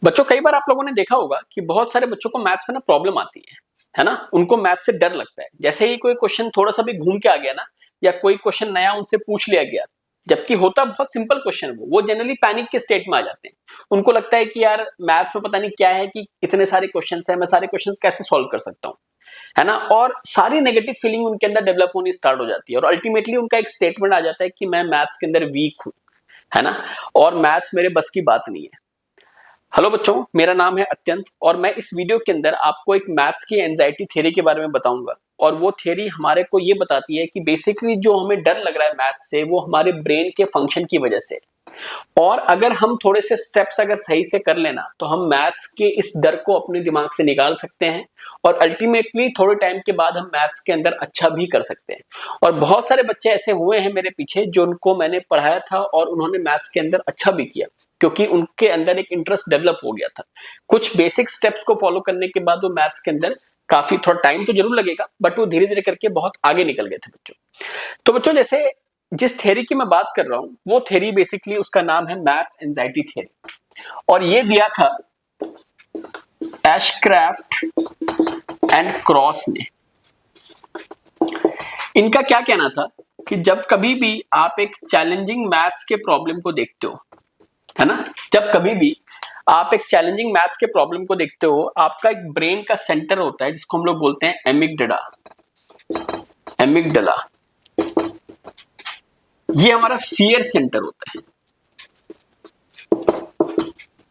बच्चों कई बार आप लोगों ने देखा होगा कि बहुत सारे बच्चों को मैथ्स में ना प्रॉब्लम आती है ना। उनको मैथ्स से डर लगता है, जैसे ही कोई क्वेश्चन थोड़ा सा भी घूम के आ गया ना, या कोई क्वेश्चन नया उनसे पूछ लिया गया, जबकि होता बहुत सिंपल क्वेश्चन, वो जनरली पैनिक के स्टेट में आ जाते हैं। उनको लगता है कि यार मैथ्स में पता नहीं क्या है कि इतने सारे क्वेश्चन है, मैं सारे क्वेश्चन कैसे सॉल्व कर सकता हूँ, है ना। और सारी नेगेटिव फीलिंग उनके अंदर डेवलप होनी स्टार्ट हो जाती है और अल्टीमेटली उनका एक स्टेटमेंट आ जाता है कि मैं मैथ्स के अंदर वीक हूं, है ना, और मैथ्स मेरे बस की बात नहीं है। हेलो बच्चों, मेरा नाम है अत्यंत और मैं इस वीडियो के अंदर आपको एक मैथ्स की एंजाइटी थ्योरी के बारे में बताऊंगा। और वो थ्योरी हमारे को ये बताती है कि बेसिकली जो हमें डर लग रहा है मैथ्स से, वो हमारे ब्रेन के फंक्शन की वजह से। और अगर हम थोड़े से स्टेप्स अगर सही से कर लेना, तो हम मैथ्स के इस डर को अपने दिमाग से निकाल सकते हैं और अल्टीमेटली थोड़े टाइम के बाद हम मैथ्स के अंदर अच्छा भी कर सकते हैं। और बहुत सारे बच्चे ऐसे हुए हैं मेरे पीछे, जो उनको मैंने पढ़ाया था और उन्होंने मैथ्स के अंदर अच्छा भी किया, क्योंकि उनके अंदर एक इंटरेस्ट डेवलप हो गया था। कुछ बेसिक स्टेप्स को फॉलो करने के बाद वो मैथ्स के अंदर काफी, थोड़ा टाइम तो जरूर लगेगा, बट वो धीरे धीरे करके बहुत आगे निकल गए थे बच्चों। तो बच्चों, जैसे जिस थ्योरी की मैं बात कर रहा हूं, वो थ्योरी बेसिकली उसका नाम है मैथ्स एंजाइटी थ्योरी, और ये दिया था एशक्राफ्ट एंड क्रॉस ने। इनका क्या कहना था कि जब कभी भी आप एक चैलेंजिंग मैथ्स के प्रॉब्लम को देखते हो, है ना, जब कभी भी आप एक चैलेंजिंग मैथ्स के प्रॉब्लम को देखते हो, आपका एक ब्रेन का सेंटर होता है जिसको हम लोग बोलते हैं एमिगडाला। एमिगडाला ये हमारा फियर सेंटर होता है।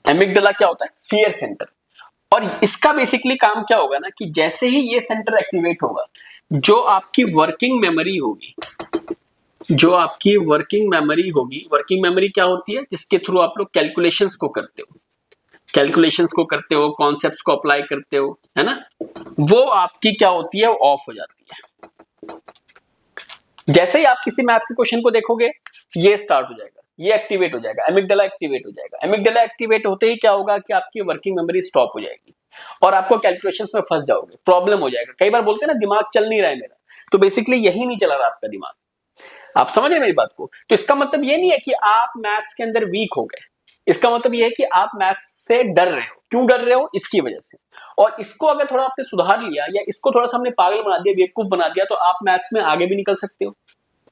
एमिगडाला क्या होता है? Fear centre. और इसका बेसिकली काम क्या होगा ना, कि जैसे ही ये सेंटर एक्टिवेट होगा, जो आपकी वर्किंग मेमोरी होगी, वर्किंग मेमोरी क्या होती है? जिसके थ्रू आप लोग कैलकुलेशंस को करते हो, कॉन्सेप्ट्स को अप्लाई करते हो, है ना, वो आपकी क्या होती है? ऑफ हो जाती है। जैसे ही आप किसी मैथ्स के क्वेश्चन को देखोगे, ये स्टार्ट हो जाएगा, ये एक्टिवेट हो जाएगा, एमिगडाला एक्टिवेट हो जाएगा। एमिगडाला एक्टिवेट होते ही क्या होगा कि आपकी वर्किंग मेमोरी स्टॉप हो जाएगी और आपको कैलकुलेशंस में फंस जाओगे, प्रॉब्लम हो जाएगा। कई बार बोलते हैं ना, दिमाग चल नहीं रहा है मेरा, तो बेसिकली यही नहीं चला रहा आपका दिमाग। आप समझ रहे मेरी बात को? तो इसका मतलब ये नहीं है कि आप मैथ्स के अंदर वीक हो गए, इसका मतलब ये है कि आप मैथ्स से डर रहे हो। क्यों डर रहे हो? इसकी वजह से। और इसको अगर थोड़ा आपने सुधार लिया, या इसको थोड़ा सा हमने पागल बना दिया, बेवकूफ बना दिया, तो आप मैथ्स में आगे भी निकल सकते हो,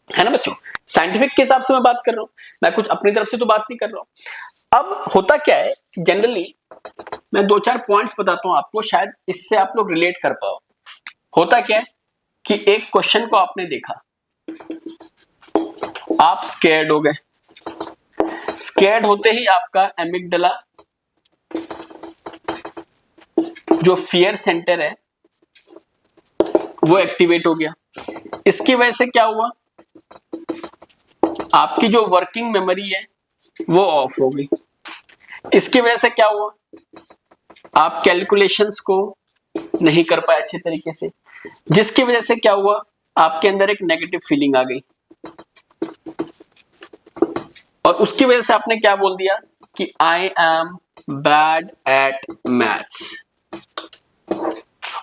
है ना बच्चों। साइंटिफिक के हिसाब से मैं बात कर रहा हूं, मैं कुछ अपनी तरफ से तो बात नहीं कर रहा हूं। अब होता क्या है, जनरली मैं 2-4 पॉइंट्स बताता हूं आपको, शायद इससे आप लोग रिलेट कर पाओ। होता क्या है कि एक क्वेश्चन को आपने देखा, आप स्कैर्ड हो गए। स्कैर्ड होते ही आपका एमिगडाला, जो फियर सेंटर है, वो एक्टिवेट हो गया। इसकी वजह से क्या हुआ? आपकी जो वर्किंग मेमोरी है वो ऑफ हो गई। इसकी वजह से क्या हुआ? आप कैलकुलेशंस को नहीं कर पाए अच्छे तरीके से, जिसकी वजह से क्या हुआ? आपके अंदर एक नेगेटिव फीलिंग आ गई और उसकी वजह से आपने क्या बोल दिया कि I am bad at maths.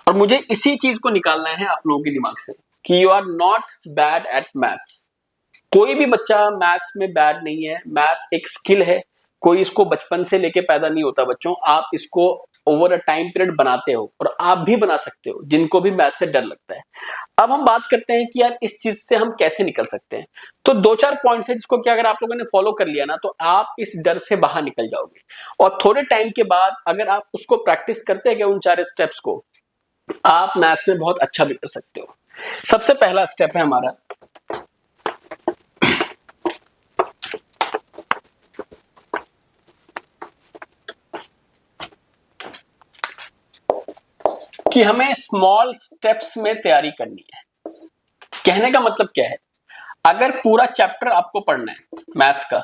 और मुझे इसी चीज को निकालना है आप लोगों के दिमाग से कि you are not bad at maths. कोई भी बच्चा मैथ्स में बैड नहीं है। मैथ्स एक स्किल है, कोई इसको बचपन से लेके पैदा नहीं होता बच्चों। आप इसको ओवर अ टाइम पीरियड बनाते हो, और आप भी बना सकते हो जिनको भी मैथ्स से डर लगता है। अब हम बात करते हैं कि यार इस चीज से हम कैसे निकल सकते हैं। तो 2-4 पॉइंट्स है जिसको कि अगर आप लोगों ने फॉलो कर लिया ना, तो आप इस डर से बाहर निकल जाओगे। और थोड़े टाइम के बाद अगर आप उसको प्रैक्टिस करते गए उन 4 स्टेप्स को, आप मैथ्स में बहुत अच्छा भी कर सकते हो। सबसे पहला स्टेप है हमारा कि हमें स्मॉल स्टेप्स में तैयारी करनी है। कहने का मतलब क्या है? अगर पूरा चैप्टर आपको पढ़ना है मैथ्स का,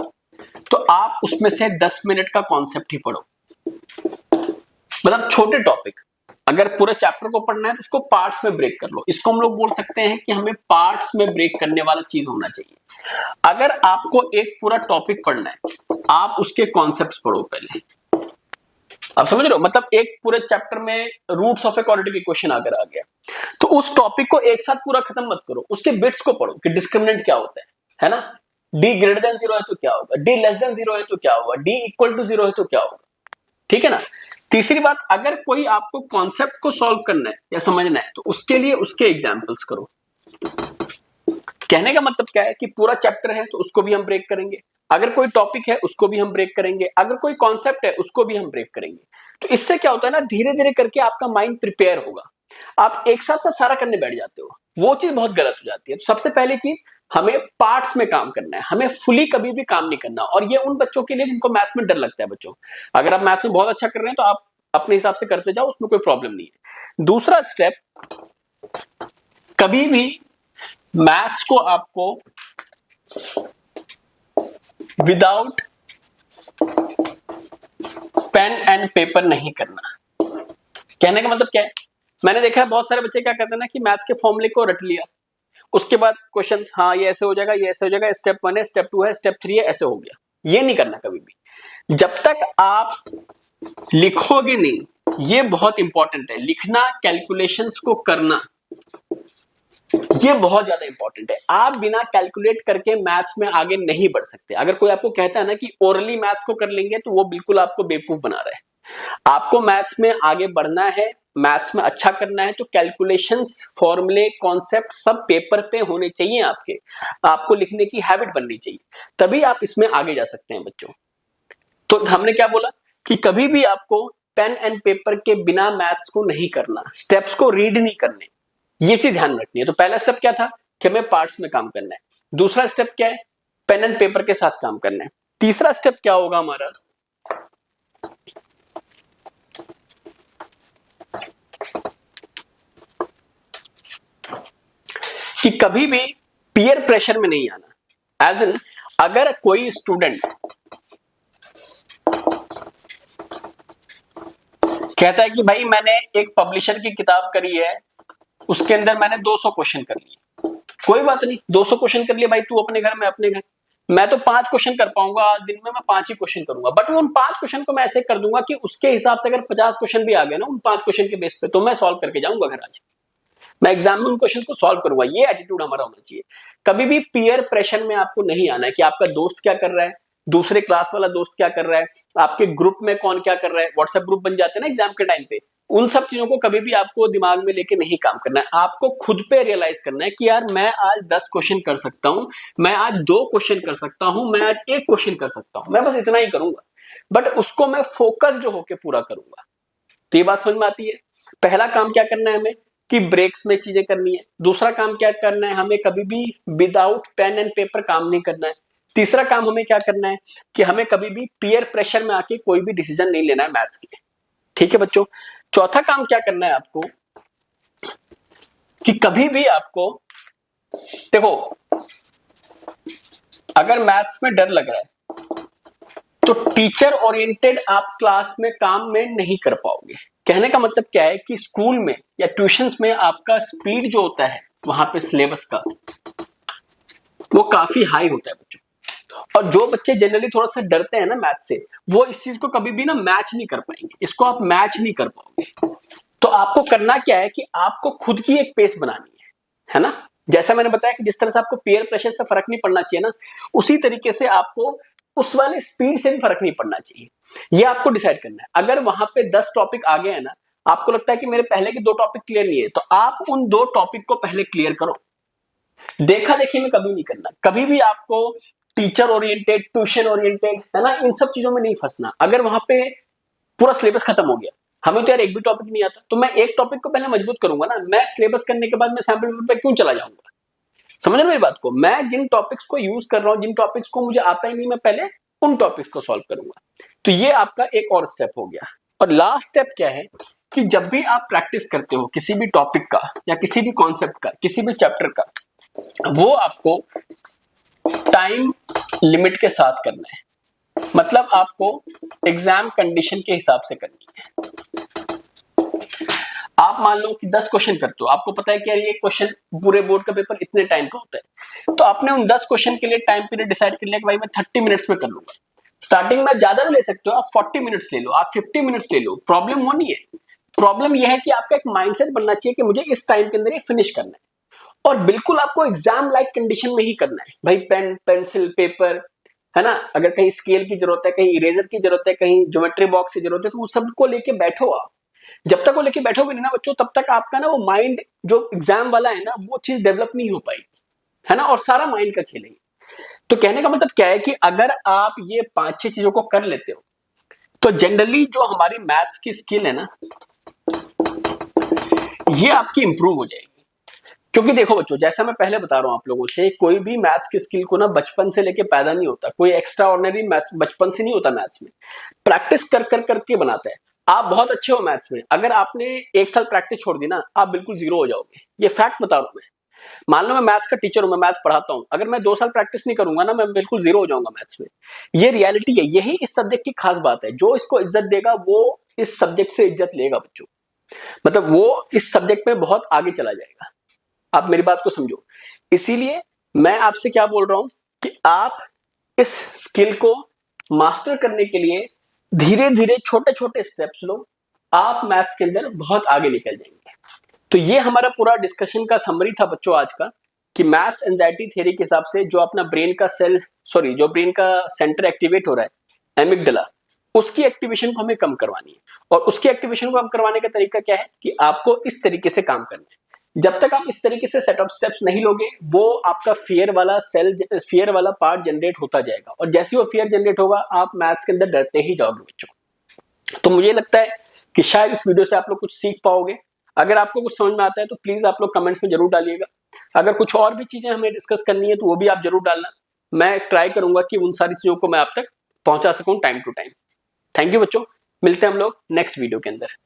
तो आप उसमें से 10 मिनट का कॉन्सेप्ट ही पढ़ो। मतलब छोटे टॉपिक। अगर पूरे चैप्टर को पढ़ना है तो उसको पार्ट्स में ब्रेक कर लो। इसको हम लोग बोल सकते हैं कि हमें पार्ट्स में ब्रेक करने वाला चीज होना चाहिए। अगर आपको एक पूरा टॉपिक पढ़ना है, आप उसके कॉन्सेप्ट्स पढ़ो पहले। आप समझ रहे हो? मतलब एक पूरे चैप्टर में roots of a quadratic equation अगर आ गया, तो उस टॉपिक को एक साथ पूरा खत्म मत करो, उसके बिट्स को पढ़ो कि डिस्क्रिमिनेंट क्या होता है ना। d ग्रेटर देन 0 है तो क्या होगा, d लेस देन 0 है तो क्या होगा, d इक्वल टू 0 है तो क्या होगा। ठीक है ना। तीसरी बात, अगर कोई आपको कॉन्सेप्ट को सॉल्व करना है या समझना है तो उसके लिए उसके एग्जाम्पल्स करो। कहने का मतलब क्या है कि पूरा चैप्टर है तो उसको भी हम ब्रेक करेंगे, अगर कोई टॉपिक है उसको भी हम ब्रेक करेंगे, अगर कोई कॉन्सेप्ट है उसको भी हम ब्रेक करेंगे। तो इससे क्या होता है ना, धीरे धीरे करके आपका माइंड प्रिपेयर होगा। आप एक साथ में सारा करने बैठ जाते हो, वो चीज बहुत गलत हो जाती है। तो सबसे पहली चीज, हमें पार्ट्स में काम करना है, हमें फुली कभी भी काम नहीं करना। और ये उन बच्चों के लिए जिनको मैथ्स में डर लगता है। बच्चों, अगर आप मैथ्स में बहुत अच्छा कर रहे हैं तो आप अपने हिसाब से करते जाओ, उसमें कोई प्रॉब्लम नहीं है। दूसरा स्टेप, कभी भी मैथ्स को आपको विदाउट पेन एंड पेपर नहीं करना। कहने का मतलब क्या है, मैंने देखा है बहुत सारे बच्चे क्या करते हैं ना कि मैथ्स के फॉर्मूले को रट लिया, उसके बाद क्वेश्चन, हाँ ये ऐसे हो जाएगा, ये ऐसे हो जाएगा, स्टेप 1 है, स्टेप 2 है, स्टेप 3 है, ऐसे हो गया। ये नहीं करना कभी भी। जब तक आप लिखोगे नहीं, ये बहुत इंपॉर्टेंट है, लिखना, कैलकुलेशंस को करना, ये बहुत ज्यादा इंपॉर्टेंट है। आप बिना कैलकुलेट करके मैथ्स में आगे नहीं बढ़ सकते। अगर कोई आपको कहता है ना कि ओरली मैथ्स को कर लेंगे, तो वो बिल्कुल आपको बेवकूफ बना रहा है। आपको मैथ्स में आगे बढ़ना है, मैथ्स में अच्छा करना है, तो कैलकुलेशंस, फॉर्मूले, कॉन्सेप्ट सब पेपर पे होने चाहिए आपके। आपको लिखने की हैबिट बननी चाहिए, तभी आप इसमें आगे जा सकते हैं बच्चों। तो हमने क्या बोला कि कभी भी आपको पेन एंड पेपर के बिना मैथ्स को नहीं करना, स्टेप्स को रीड नहीं करने, ये चीज ध्यान रखनी है। तो पहला स्टेप क्या था कि हमें पार्ट्स में काम करना है। दूसरा स्टेप क्या है, पेन एंड पेपर के साथ काम करना है। तीसरा स्टेप क्या होगा हमारा, कि कभी भी पीयर प्रेशर में नहीं आना। एज इन, अगर कोई स्टूडेंट कहता है कि भाई मैंने एक पब्लिशर की किताब करी है, उसके अंदर मैंने 200 क्वेश्चन कर लिए, कोई बात नहीं, 200 क्वेश्चन कर लिए भाई, तू अपने घर में अपने घर, मैं तो 5 क्वेश्चन कर पाऊंगा आज दिन में, मैं 5 ही क्वेश्चन करूंगा। बट उन 5 क्वेश्चन को मैं ऐसे कर दूंगा कि उसके हिसाब से अगर 50 क्वेश्चन भी आ गए ना उन 5 क्वेश्चन के बेस पे, तो मैं सॉल्व करके जाऊंगा घर आज, मैं एग्जाम में उन क्वेश्चन को सॉल्व करूंगा। ये एटीट्यूड हमारा होना चाहिए। कभी भी पीयर प्रेशर में आपको नहीं आना है कि आपका दोस्त क्या कर रहा है, दूसरे क्लास वाला दोस्त क्या कर रहा है, आपके ग्रुप में कौन क्या कर रहा है, व्हाट्सएप ग्रुप बन जाते हैं ना एग्जाम के टाइम पे, उन सब चीजों को कभी भी आपको दिमाग में लेके नहीं काम करना है। आपको खुद पे रियलाइज करना है कि यार मैं आज 10 क्वेश्चन कर सकता हूं, मैं आज 2 क्वेश्चन कर सकता हूं, मैं आज 1 क्वेश्चन कर सकता हूं, मैं बस इतना ही करूंगा, बट उसको मैं फोकस्ड होकर पूरा करूंगा। तो ये बात समझ में आती है। पहला काम क्या करना है हमें कि ब्रेक्स में चीजें करनी है। दूसरा काम क्या करना है, हमें कभी भी विदाउट पेन एंड पेपर काम नहीं करना है। तीसरा काम हमें क्या करना है कि हमें कभी भी पीयर प्रेशर में आके कोई भी डिसीजन नहीं लेना है मैथ्स के। ठीक है बच्चों। चौथा काम क्या करना है आपको कि कभी भी आपको, देखो अगर मैथ्स में डर लग रहा है तो टीचर ओरिएंटेड आप क्लास में काम में नहीं कर पाओगे। कहने का मतलब क्या है कि स्कूल में या ट्यूशंस में आपका स्पीड जो होता है वहां पे सिलेबस का, वो काफी हाई होता है बच्चों। और जो बच्चे जनरली थोड़ा सा डरते हैं ना मैथ से, वो इस चीज को कभी भी ना मैच नहीं कर पाएंगे, इसको आप मैच नहीं कर पाओगे। तो आपको करना क्या है कि आपको खुद की एक पेस बनानी है ना। जैसा मैंने बताया कि जिस तरह से आपको पीयर प्रेशर से फर्क नहीं पड़ना चाहिए ना, उसी तरीके से आपको उस वाले स्पीड से भी फर्क नहीं पड़ना चाहिए। ये आपको डिसाइड करना है। अगर वहां पे 10 टॉपिक आ गए हैं ना, आपको लगता है कि मेरे पहले के 2 टॉपिक क्लियर नहीं है, तो आप उन 2 टॉपिक को पहले क्लियर करो। देखा देखी में कभी नहीं करना। कभी भी आपको टीचर ओरिएंटेड, ट्यूशन ओरिएंटेड, है ना, इन सब चीजों में नहीं फंसना। अगर वहां पे पूरा सिलेबस खत्म हो गया, हमें तो यार एक भी टॉपिक नहीं आता, तो मैं एक टॉपिक को पहले मजबूत करूंगा ना। मैं सिलेबस करने के बाद मैं सैंपल पेपर पे क्यों चला जाऊंगा। समझ रहे मेरी बात को। मैं जिन टॉपिक्स को यूज कर रहा हूं, जिन टॉपिक्स को मुझे आता ही नहीं, मैं पहले उन टॉपिक्स को सॉल्व करूंगा। तो ये आपका एक और स्टेप हो गया। और लास्ट स्टेप क्या है कि जब भी आप प्रैक्टिस करते हो किसी भी टॉपिक का या किसी भी कॉन्सेप्ट का, किसी भी चैप्टर का, वो आपको टाइम लिमिट के साथ करना है। मतलब आपको एग्जाम कंडीशन के हिसाब से करनी है। आप मान लो कि 10 क्वेश्चन करते हो, आपको पता है कि यार ये क्वेश्चन पूरे बोर्ड का पेपर इतने टाइम का होता है, तो आपने उन 10 क्वेश्चन के लिए टाइम पीरियड डिसाइड कर लिया कि भाई मैं 30 मिनट्स में कर लूंगा। स्टार्टिंग में ज्यादा भी ले सकते हो, आप 40 मिनट्स ले लो, आप 50 मिनट्स ले लो, प्रॉब्लम वो नहीं है। प्रॉब्लम यह है कि आपका एक माइंडसेट बनना चाहिए कि मुझे इस टाइम के अंदर ये फिनिश करना है। और बिल्कुल आपको एग्जाम लाइक कंडीशन में ही करना है भाई। पेन, पेंसिल, पेपर, है ना, अगर कहीं स्केल की जरूरत है, कहीं इरेजर की जरूरत है, कहीं ज्योमेट्री बॉक्स की जरूरत है, तो उस सबको लेके बैठो आप। जब तक वो लेके बैठोगे नहीं ना बच्चों, तब तक आपका ना वो माइंड जो एग्जाम वाला है ना, वो चीज डेवलप नहीं हो पाएगी, है ना, और सारा माइंड का खेल है। तो कहने का मतलब क्या है कि अगर आप ये 5-6 चीजों को कर लेते हो, तो जनरली जो हमारी मैथ्स की स्किल है ना, ये आपकी इंप्रूव हो जाएगी। क्योंकि देखो बच्चों, जैसा मैं पहले बता रहा हूं आप लोगों से, कोई भी मैथ्स की स्किल को ना बचपन से लेके पैदा नहीं होता, कोई एक्स्ट्रा ऑर्डिनरी मैथ्स बचपन से नहीं होता। मैथ्स में प्रैक्टिस कर कर करके बनाता है। आप बहुत अच्छे हो मैथ्स में, अगर आपने 1 साल प्रैक्टिस छोड़ दी ना, आप बिल्कुल जीरो हो जाओगे। ये फैक्ट बता रहा हूं मैं। मान लो मैं मैथ्स का टीचर हूं, मैं मैथ्स पढ़ाता हूं, अगर मैं 2 साल प्रैक्टिस नहीं करूंगा ना, मैं बिल्कुल जीरो हो जाऊंगा मैथ्स में। ये रियलिटी है, यही इस सब्जेक्ट की खास बात है। जो इसको इज्जत देगा वो इस सब्जेक्ट से इज्जत लेगा बच्चों, मतलब वो इस सब्जेक्ट में बहुत आगे चला जाएगा। आप मेरी बात को समझो। इसीलिए मैं आपसे क्या बोल रहा हूं कि आप इस स्किल को मास्टर करने के लिए धीरे धीरे छोटे छोटे स्टेप्स लो, आप मैथ्स के अंदर बहुत आगे निकल जाएंगे। तो ये हमारा पूरा डिस्कशन का समरी था बच्चों आज का, कि मैथ्स एंजाइटी थ्योरी के हिसाब से जो अपना ब्रेन का जो ब्रेन का सेंटर एक्टिवेट हो रहा है, एमिगडाला, उसकी एक्टिवेशन को हमें कम करवानी है। और उसकी एक्टिवेशन को कम करवाने का तरीका क्या है कि आपको इस तरीके से काम करना है। जब तक आप इस तरीके से सेट ऑफ स्टेप्स नहीं लोगे, वो आपका फियर वाला पार्ट जनरेट होता जाएगा, और जैसे वो फियर जनरेट होगा, आप मैथ्स के अंदर डरते ही जाओगे बच्चों। तो मुझे लगता है कि शायद इस वीडियो से आप लोग कुछ सीख पाओगे। अगर आपको कुछ समझ में आता है तो प्लीज आप लोग कमेंट्स में जरूर डालिएगा। अगर कुछ और भी चीजें हमें डिस्कस करनी है तो वो भी आप जरूर डालना। मैं ट्राई करूंगा कि उन सारी चीजों को मैं आप तक पहुंचा सकूं time to time. Thank you बच्चों, मिलते हैं हम लोग नेक्स्ट वीडियो के अंदर।